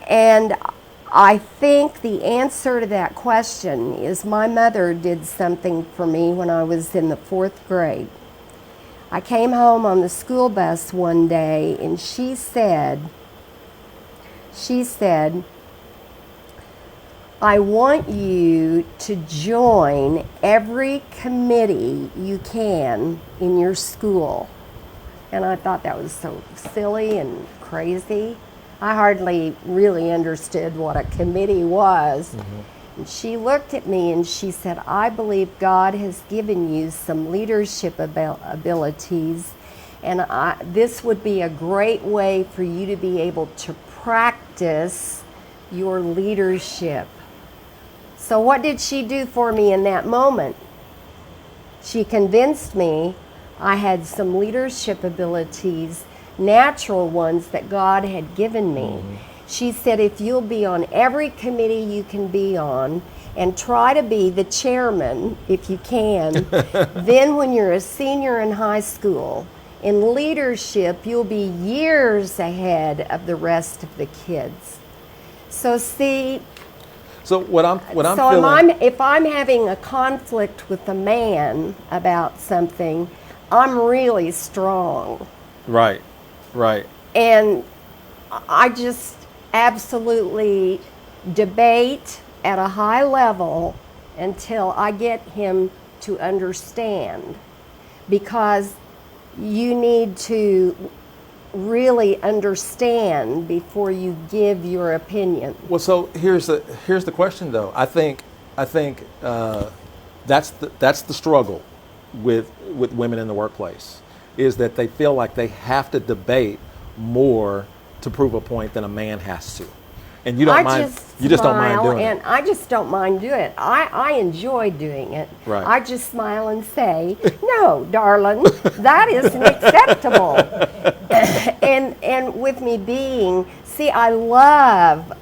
And I think the answer to that question is my mother did something for me when I was in the 4th grade. I came home on the school bus one day and she said, I want you to join every committee you can in your school. And I thought that was so silly and crazy. I hardly really understood what a committee was. And she looked at me and she said, I believe God has given you some leadership abilities, and this would be a great way for you to be able to practice your leadership. So what did she do for me in that moment? She convinced me I had some leadership abilities, natural ones that God had given me. She said, if you'll be on every committee you can be on and try to be the chairman if you can, then when you're a senior in high school, in leadership, you'll be years ahead of the rest of the kids. So see, So what I'm feeling. if I'm having a conflict with a man about something, I'm really strong. Right. Right. And I just absolutely debate at a high level until I get him to understand, because you need to really understand before you give your opinion. Well, so here's the question though. I think that's the struggle with women in the workplace, is that they feel like they have to debate more to prove a point than a man has to. And you don't mind. You just don't mind doing and it. I just don't mind doing it. I enjoy doing it. Right. I just smile and say, no, darling, that isn't acceptable. and with me being, see, I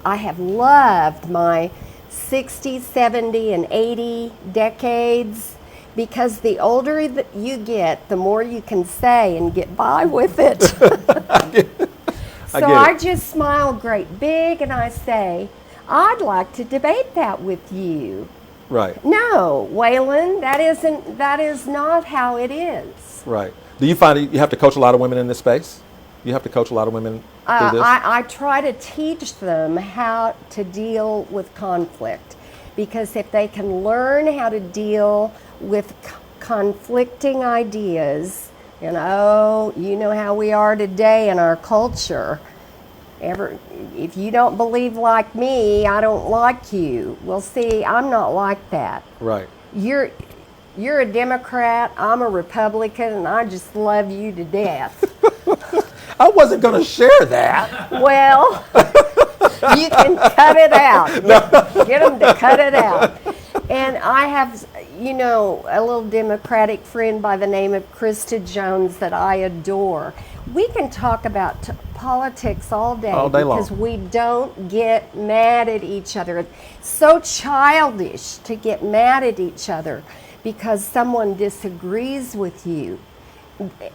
have loved my 60, 70, and 80 decades, because the older that you get, the more you can say and get by with it. So I just smile great big and I say, I'd like to debate that with you. Right. No, Waylon, that is not how it is. Right. Do you find that you have to coach a lot of women in this space? You have to coach a lot of women through this? I try to teach them how to deal with conflict, because if they can learn how to deal with conflicting ideas, and you know how we are today in our culture. If you don't believe like me, I don't like you. Well, see, I'm not like that. Right. You're a Democrat, I'm a Republican, and I just love you to death. I wasn't going to share that. Well, you can cut it out. Get them to cut it out. And I have, a little Democratic friend by the name of Krista Jones that I adore. We can talk about politics all day because long. we don't get mad at each other. It's so childish to get mad at each other because someone disagrees with you.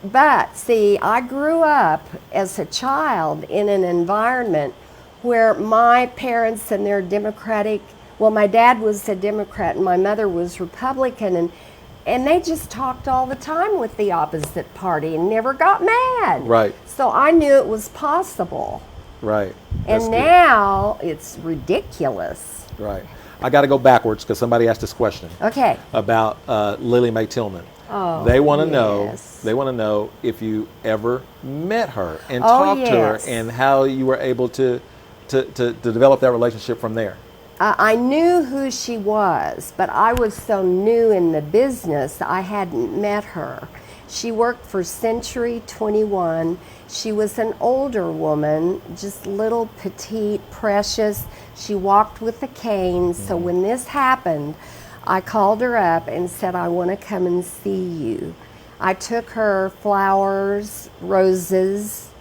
But see, I grew up as a child in an environment where my parents and their Democratic, well, my dad was a Democrat and my mother was Republican, and they just talked all the time with the opposite party and never got mad. Right. So I knew it was possible. Right. And now it's ridiculous. Right. I got to go backwards because somebody asked this question. Okay. About Lily Mae Tillman. Oh, they want to yes. know. They want to know if you ever met her and talked to her, and how you were able to develop that relationship from there. I knew who she was, but I was so new in the business, I hadn't met her. She worked for Century 21. She was an older woman, just little, petite, precious. She walked with a cane. So when this happened, I called her up and said, I want to come and see you. I took her flowers, roses,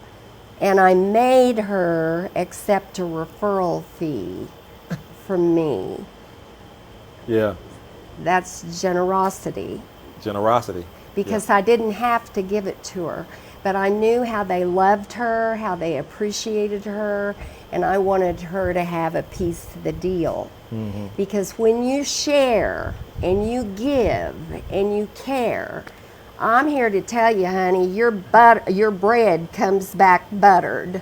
and I made her accept a referral fee from me. Yeah. That's generosity. Generosity. Because I didn't have to give it to her. But I knew how they loved her, how they appreciated her, and I wanted her to have a piece of the deal. Mm-hmm. Because when you share and you give and you care, I'm here to tell you, honey, your bread comes back buttered.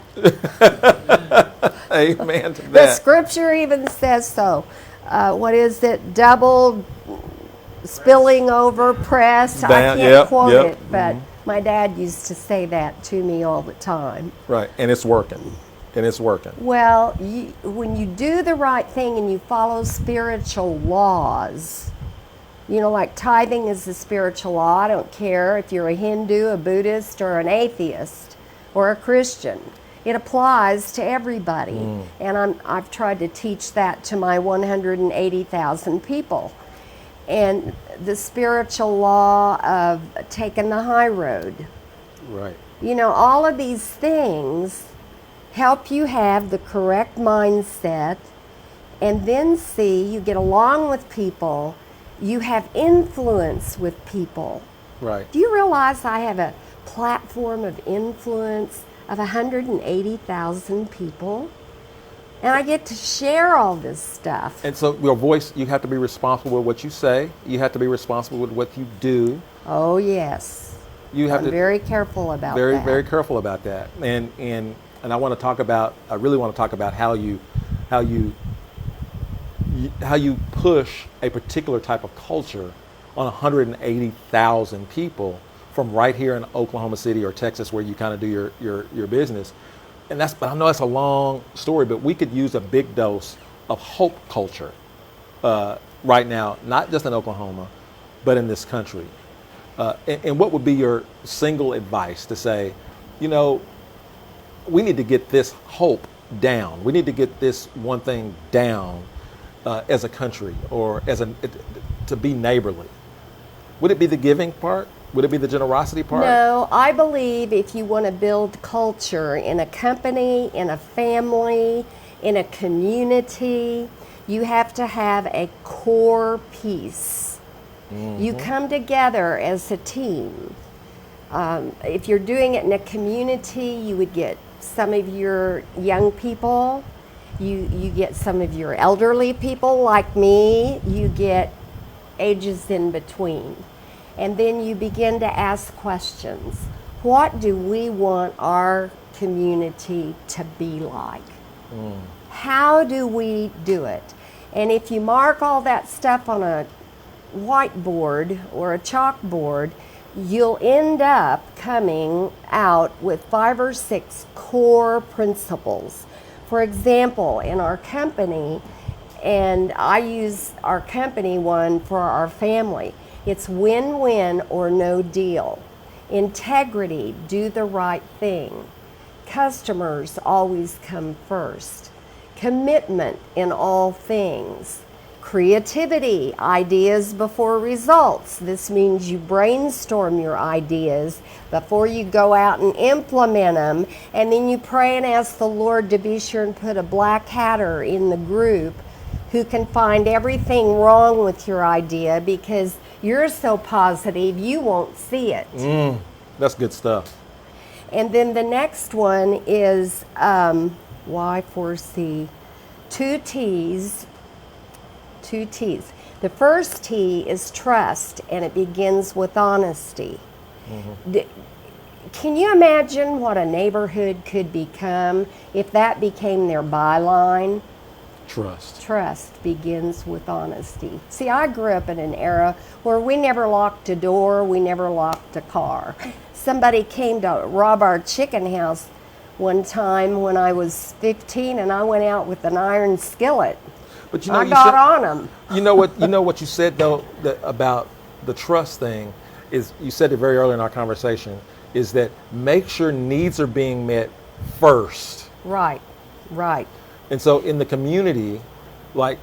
Amen to that. The scripture even says so. What is it? Double, spilling over, pressed. I can't quote it, but my dad used to say that to me all the time. Right, and it's working. And it's working. Well, when you do the right thing and you follow spiritual laws, like tithing is a spiritual law. I don't care if you're a Hindu, a Buddhist, or an atheist, or a Christian. It applies to everybody. And I've tried to teach that to my 180,000 people. And the spiritual law of taking the high road. Right. All of these things help you have the correct mindset, and then you get along with people, you have influence with people. Right. Do you realize I have a platform of influence of 180,000 people? And I get to share all this stuff. And so your voice, you have to be responsible with what you say. You have to be responsible with what you do. Oh, yes. I'm very careful about that. Very, very careful about that. And I want to talk about, I really want to talk about how you push a particular type of culture on 180,000 people from right here in Oklahoma City or Texas, where you kind of do your business. But I know that's a long story, but we could use a big dose of hope culture right now, not just in Oklahoma, but in this country. And what would be your single advice to say, we need to get this hope down. We need to get this one thing down as a country, or to be neighborly. Would it be the giving part? Would it be the generosity part? No, I believe if you want to build culture in a company, in a family, in a community, you have to have a core piece. Mm-hmm. You come together as a team. If you're doing it in a community, you would get some of your young people, you get some of your elderly people like me, you get ages in between. And then you begin to ask questions. What do we want our community to be like? How do we do it? And if you mark all that stuff on a whiteboard or a chalkboard, you'll end up coming out with 5 or 6 core principles. For example, in our company, and I use our company one for our family, it's win-win or no deal. Integrity, do the right thing. Customers always come first. Commitment in all things. Creativity, ideas before results. This means you brainstorm your ideas before you go out and implement them, and then you pray and ask the Lord to be sure and put a black hatter in the group who can find everything wrong with your idea, because you're so positive you won't see it. That's good stuff. And then the next one is Y4C, 2 T's. 2 T's. The first T is trust, and it begins with honesty. Can you imagine what a neighborhood could become if that became their byline? Trust. Trust begins with honesty. See, I grew up in an era where we never locked a door, we never locked a car. Somebody came to rob our chicken house one time when I was 15, and I went out with an iron skillet. But I got on them. You know what you said though about the trust thing is, you said it very early in our conversation, is that make sure needs are being met first. Right. And so in the community, like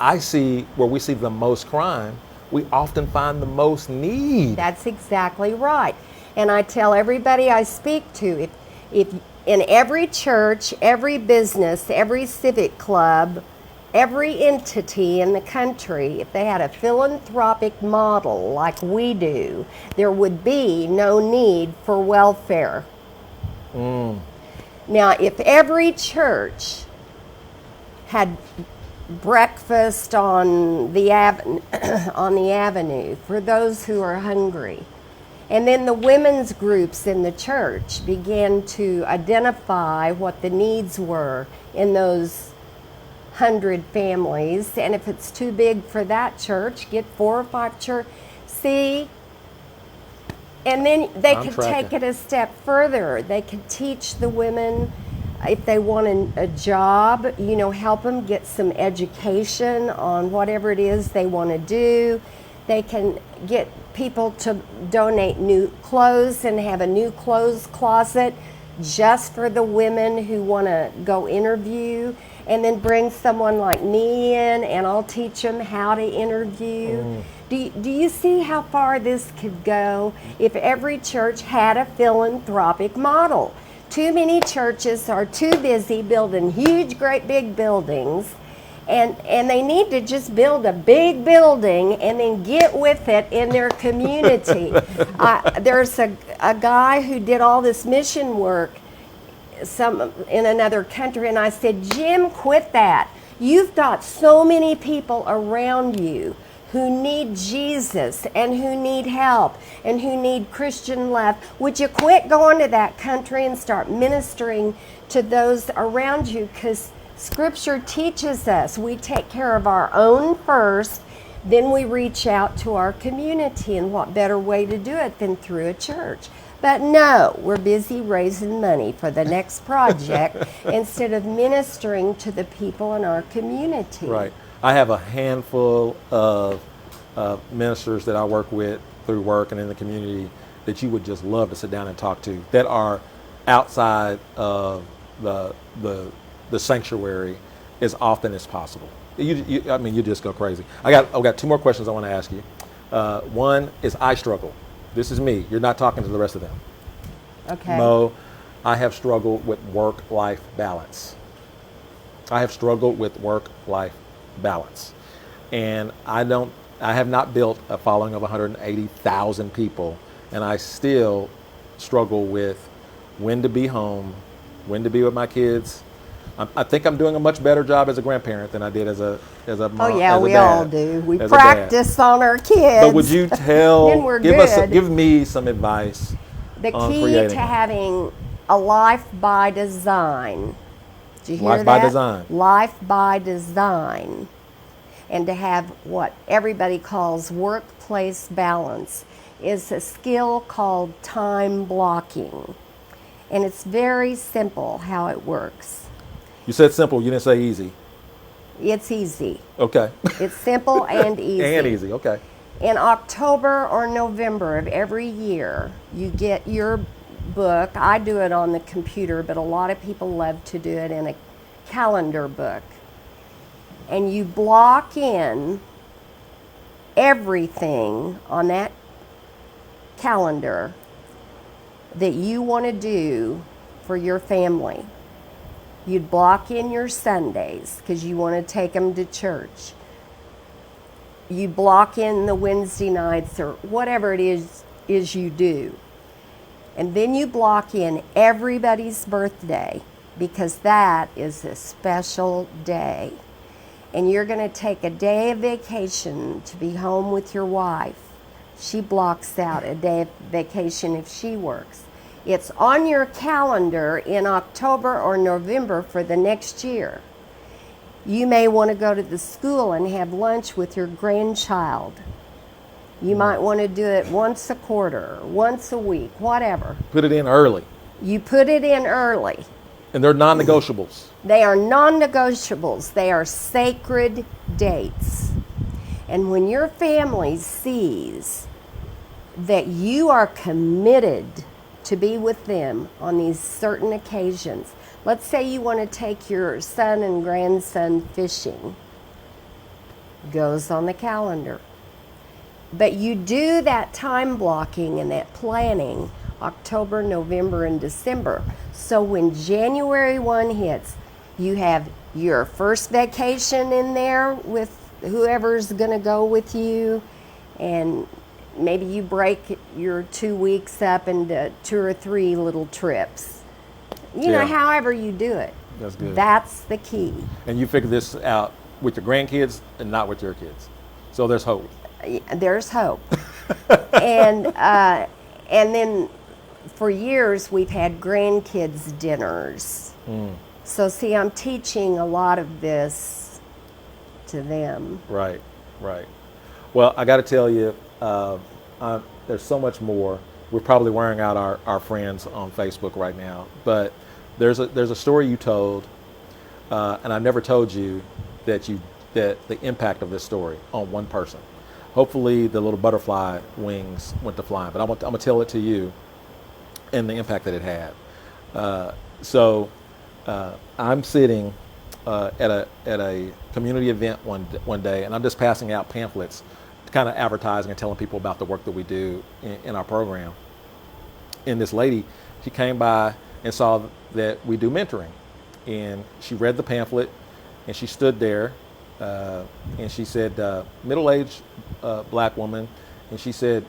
I see where we see the most crime, we often find the most need. That's exactly right. And I tell everybody I speak to, if in every church, every business, every civic club, every entity in the country, if they had a philanthropic model like we do, there would be no need for welfare. Now, if every church had breakfast on the avenue for those who are hungry, and then the women's groups in the church began to identify what the needs were in those 100 families, and if it's too big for that church, get 4 or 5 church. See, and then they could take it a step further. They could teach the women, if they want a job, you know, help them get some education on whatever it is they want to do. They can get people to donate new clothes and have a new clothes closet just for the women who want to go interview, and then bring someone like me in and I'll teach them how to interview. Do you see how far this could go if every church had a philanthropic model? Too many churches are too busy building huge, great big buildings, and they need to just build a big building and then get with it in their community. There's a guy who did all this mission work in another country, and I said, Jim, quit that. You've got so many people around you who need Jesus and who need help and who need Christian love. Would you quit going to that country and start ministering to those around you? Because Scripture teaches us we take care of our own first, then we reach out to our community, and what better way to do it than through a church? But no, we're busy raising money for the next project instead of ministering to the people in our community. Right. I have a handful of ministers that I work with through work and in the community that you would just love to sit down and talk to, that are outside of the sanctuary as often as possible. I mean, you just go crazy. I've got 2 more questions I want to ask you. One is, I struggle. This is me. You're not talking to the rest of them. Okay. Mo, I have struggled with work-life balance. And I have not built a following of 180,000 people, and I still struggle with when to be home, when to be with my kids. I think I'm doing a much better job as a grandparent than I did as a mom. Oh yeah, we dad, all do. We practice on our kids. But would you give me some advice the on key creating to having a life by design? Did you hear life that? by design. Life by design, and to have what everybody calls workplace balance is a skill called time blocking, and it's very simple how it works. You said simple, you didn't say easy. It's easy. Okay. It's simple and easy. And easy, okay. In October or November of every year, you get your book. I do it on the computer, but a lot of people love to do it in a calendar book. And you block in everything on that calendar that you want to do for your family. You'd block in your Sundays because you want to take them to church. You block in the Wednesday nights or whatever it is you do. And then you block in everybody's birthday, because that is a special day. And you're going to take a day of vacation to be home with your wife. She blocks out a day of vacation if she works. It's on your calendar in October or November for the next year. You may want to go to the school and have lunch with your grandchild. You might want to do it once a quarter, once a week, whatever. Put it in early. You put it in early. And they're non-negotiables. They are non-negotiables. They are sacred dates. And when your family sees that you are committed to be with them on these certain occasions. Let's say you want to take your son and grandson fishing. Goes on the calendar. But you do that time blocking and that planning October, November, and December. So when January 1 hits, you have your first vacation in there with whoever's going to go with you, and maybe you break your 2 weeks up into 2 or 3 little trips. You know, however you do it. That's good. That's the key. And you figure this out with your grandkids and not with your kids. So there's hope. There's hope. And then for years we've had grandkids dinners. So see, I'm teaching a lot of this to them. Right, right. Well, I got to tell you, there's so much more. We're probably wearing out our friends on Facebook right now, but there's a story you told, and I never told you that the impact of this story on one person. Hopefully, the little butterfly wings went to flying, but I'm gonna tell it to you, and the impact that it had. So I'm sitting at a community event one day, and I'm just passing out pamphlets, kind of advertising and telling people about the work that we do in our program. And this lady, she came by and saw that we do mentoring, and she read the pamphlet, and she stood there, and she said, middle-aged black woman, and she said,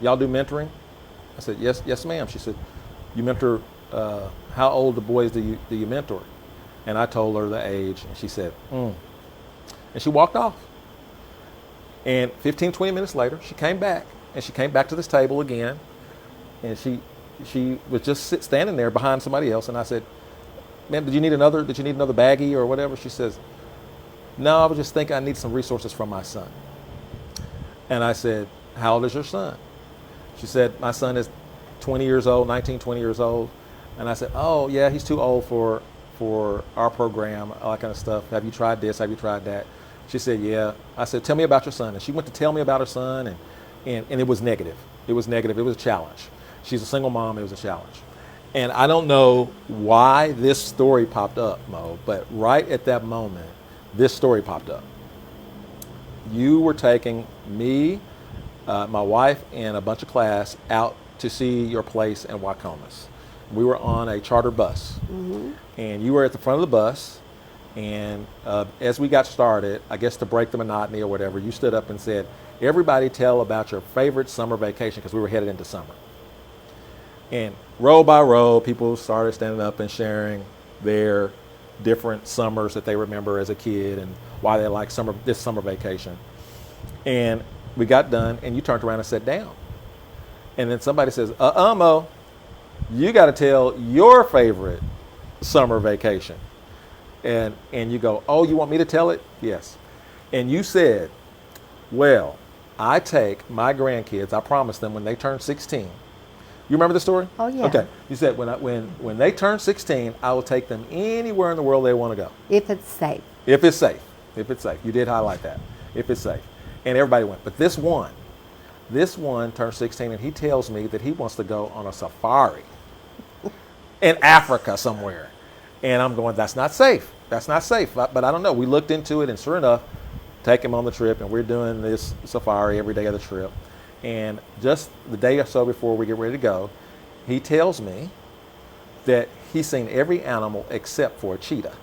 "Y'all do mentoring?" I said, yes ma'am. She said, "You mentor, how old the boys do you mentor?" And I told her the age, and she said, And she walked off. And 15, 20 minutes later, she came back, and she came back to this table again, and she was just standing there behind somebody else, and I said, "Ma'am, did you need another baggie or whatever?" She says, "No, I was just thinking I need some resources from my son." And I said, "How old is your son?" She said, "My son is 20 years old, 19, 20 years old." And I said, "Oh, yeah, he's too old for our program, all that kind of stuff. Have you tried this? Have you tried that?" She said, "Yeah." I said, "Tell me about your son." And she went to tell me about her son, and it was negative. It was negative. It was a challenge. She's a single mom. It was a challenge. And I don't know why this story popped up, Mo, but right at that moment, this story popped up. You were taking me, my wife, and a bunch of class out to see your place in Wacomas. We were on a charter bus, and you were at the front of the bus, and as we got started, I guess to break the monotony or whatever, you stood up and said, "Everybody tell about your favorite summer vacation," because we were headed into summer. And row by row, people started standing up and sharing their different summers that they remember as a kid and why they like this summer vacation. And we got done, and you turned around and sat down. And then somebody says, Mo, you got to tell your favorite summer vacation. And you go, "Oh, you want me to tell it?" "Yes." And you said, "Well, I take my grandkids, I promise them when they turn 16. You remember the story? Oh, yeah. Okay. You said when they turn 16, I will take them anywhere in the world they want to go. If it's safe. If it's safe. If it's safe. You did highlight that. If it's safe. And everybody went. But this one turned 16, and he tells me that he wants to go on a safari in Africa somewhere. And I'm going, that's not safe. That's not safe. But I don't know. We looked into it, and sure enough, take him on the trip, and we're doing this safari every day of the trip. And just the day or so before we get ready to go, he tells me that he's seen every animal except for a cheetah.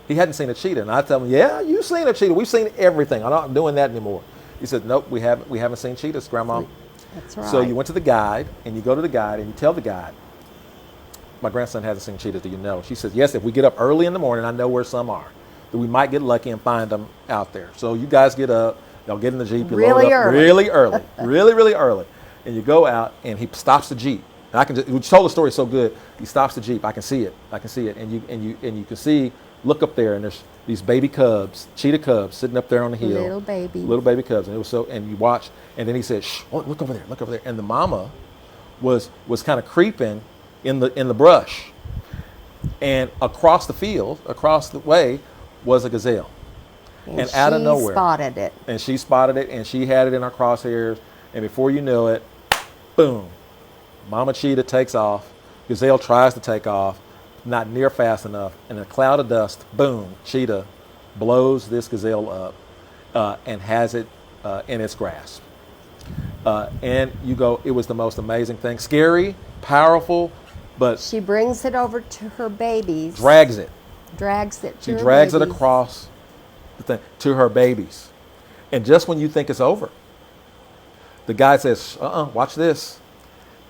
He hadn't seen a cheetah. And I tell him, "Yeah, you've seen a cheetah. We've seen everything. I'm not doing that anymore." He said, "Nope, we haven't seen cheetahs, Grandma." That's right. So you went to the guide, and you go to the guide, and you tell the guide, "My grandson hasn't seen cheetahs, do you know?" She says, "Yes, if we get up early in the morning, I know where some are. That we might get lucky and find them out there." So you guys get up, y'all get in the Jeep, you load up really early, really early. And you go out, and he stops the Jeep. And we told the story so good, he stops the Jeep. I can see it. And you can see, look up there, and there's these baby cubs, cheetah cubs, sitting up there on the hill. Little baby cubs. And it was so, and you watch, and then he said, "Shh, look over there. And the mama was kind of creeping in the brush. And across the field, across the way, was a gazelle. And out of nowhere. She spotted it, and she had it in her crosshairs, and before you know it, boom, Mama cheetah takes off, gazelle tries to take off, not near fast enough, and in a cloud of dust, boom, cheetah blows this gazelle up and has it in its grasp. And you go, it was the most amazing thing. Scary, powerful, but She brings it over to her babies. drags it. Drags it to She her drags it babies. across the thing to her babies. And just when you think it's over, the guy says, watch this.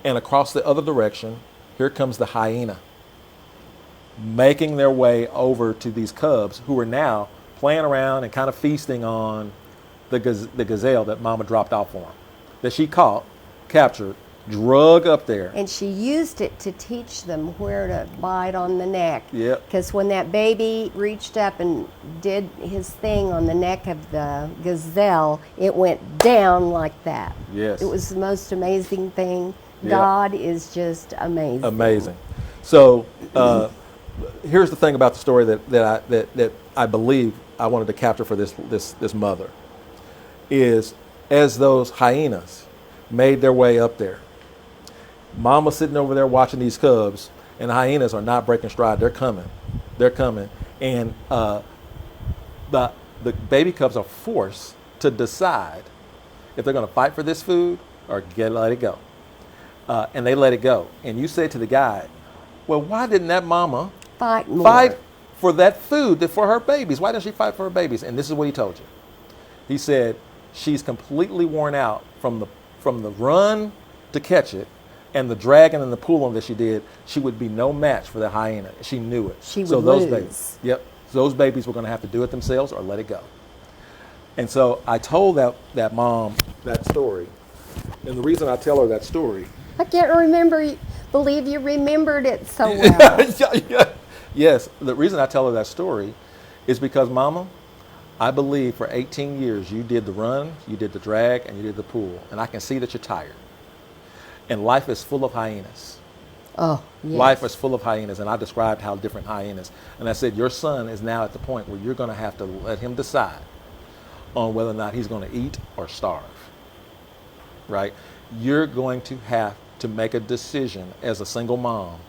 And across the other direction, here comes the hyena, making their way over to these cubs who are now playing around and kind of feasting on the gazelle that Mama dropped off for them, that she caught, captured, drug up there. And she used it to teach them where to bite on the neck. Yep. Because when that baby reached up and did his thing on the neck of the gazelle, it went down like that. Yes. It was the most amazing thing. Yep. God is just amazing. Amazing. So here's the thing about the story that I believe I wanted to capture for this mother is as those hyenas made their way up there, Mama's sitting over there watching these cubs, and the hyenas are not breaking stride. They're coming. They're coming. And the baby cubs are forced to decide if they're going to fight for this food or let it go. And they let it go. And you say to the guy, well, why didn't that mama Fight more. fight for that food for her babies? Why didn't she fight for her babies? And this is what he told you. He said, she's completely worn out from the run to catch it and the dragging and the pulling that she did. She would be no match for the hyena. She knew it. She would so those lose. babies, yep, those babies were going to have to do it themselves or let it go. And so I told that mom that story. And the reason I tell her that story, I can't believe you remembered it so well. yes, the reason I tell her that story is because, Mama, I believe for 18 years you did the run, you did the drag, and you did the pull. And I can see that you're tired. And life is full of hyenas. Oh, yes. Life is full of hyenas. And I described how different hyenas. And I said, your son is now at the point where you're going to have to let him decide on whether or not he's going to eat or starve. Right? You're going to have to make a decision as a single mom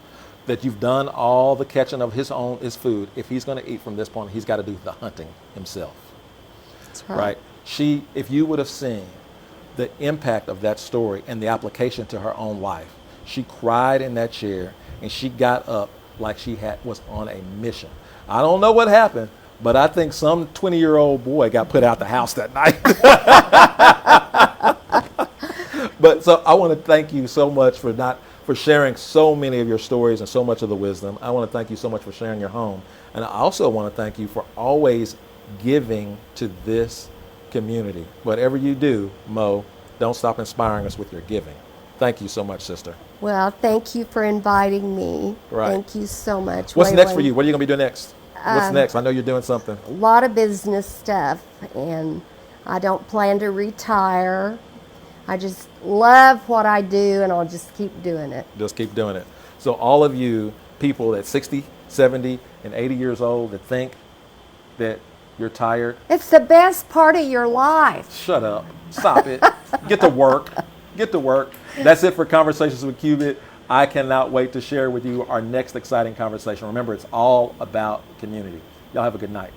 that you've done all the catching of his food. If he's going to eat from this point, he's got to do the hunting himself. That's Right? If you would have seen the impact of that story and the application to her own life, she cried in that chair and she got up like she was on a mission. I don't know what happened, but I think some 20-year-old boy got put out the house that night. But so I want to thank you so much for sharing so many of your stories and so much of the wisdom. I want to thank you so much for sharing your home. And I also want to thank you for always giving to this community. Whatever you do, Mo, don't stop inspiring us with your giving. Thank you so much, sister. Well, thank you for inviting me. Right. Thank you so much. What's next Waylon. for you? What are you going to be doing next? What's next? I know you're doing something. A lot of business stuff, and I don't plan to retire. I just love what I do, and I'll just keep doing it. Just keep doing it. So all of you people at 60, 70, and 80 years old that think that you're tired, It's the best part of your life. shut up. Stop it. Get to work. Get to work. That's it for Conversations with Cubit. I cannot wait to share with you our next exciting conversation. Remember, it's all about community. Y'all have a good night.